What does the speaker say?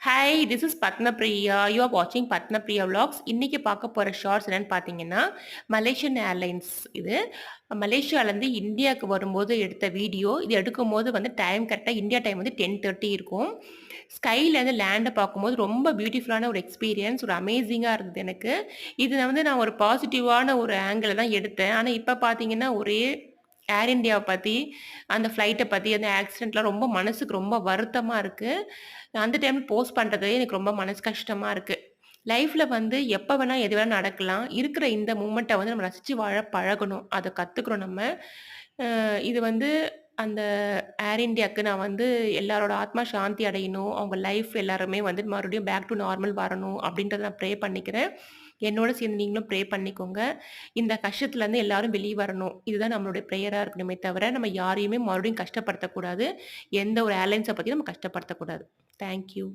Hi, this is Padmapriya. You are வாட்சிங் Padmapriya vlogs. இன்னைக்கு பார்க்க போற ஷார்ட்ஸ் என்னன்னு பார்த்தீங்கன்னா, மலேசியன் ஏர்லைன்ஸ் இது. மலேசியாலேருந்து இந்தியாவுக்கு வரும்போது எடுத்த வீடியோ. இது எடுக்கும்போது வந்து டைம் கரெக்ட்டா இந்தியா டைம் வந்து 10:30 இருக்கும். ஸ்கைலேருந்து லேண்ட பார்க்கும்போது ரொம்ப பியூட்டிஃபுல்லான ஒரு எக்ஸ்பீரியன்ஸ். ஒரு அமேசிங்கா இருந்தது எனக்கு. இது நான் ஒரு பாசிட்டிவான ஒரு ஆங்கிள்ல தான் எடுத்தேன். ஆனா இப்ப பார்த்தீங்கன்னா, ஒரே ஏர் இந்தியாவ பத்தி, அந்த ஃப்ளைட்ட பத்தி, அந்த ஆக்சிடென்ட்லாம் ரொம்ப மனசுக்கு ரொம்ப வருத்தமா இருக்கு. அந்த டைம் போஸ்ட் பண்றதே எனக்கு ரொம்ப மனசு கஷ்டமா இருக்கு. லைஃப்ல வந்து எப்ப வேணா, எது வேணா நடக்கலாம். இருக்கிற இந்த மூமெண்ட்ட வந்து நம்ம ரசிச்சு வாழ பழகணும். அத கத்துக்கிறோம் நம்ம. இது வந்து அந்த ஏர் இண்டியாக்கு நான் வந்து எல்லாரோட ஆத்மா சாந்தி அடையணும். அவங்க லைஃப் எல்லாருமே வந்து மறுபடியும் பேக் டூ நார்மல் வரணும் அப்படின்றத நான் ப்ரே பண்ணிக்கிறேன். என்னோட சேர்ந்து நீங்களும் ப்ரே பண்ணிக்கோங்க. இந்த கஷ்டத்துலருந்து எல்லாரும் வெளிய வரணும். இதுதான் நம்மளுடைய ப்ரேயரா இருக்கணுமே தவிர, நம்ம யாரையுமே மறுபடியும் கஷ்டப்படுத்தக்கூடாது. எந்த ஒரு ஏர்லைன்ஸ பத்தியும் நம்ம கஷ்டப்படுத்தக்கூடாது. Thank you.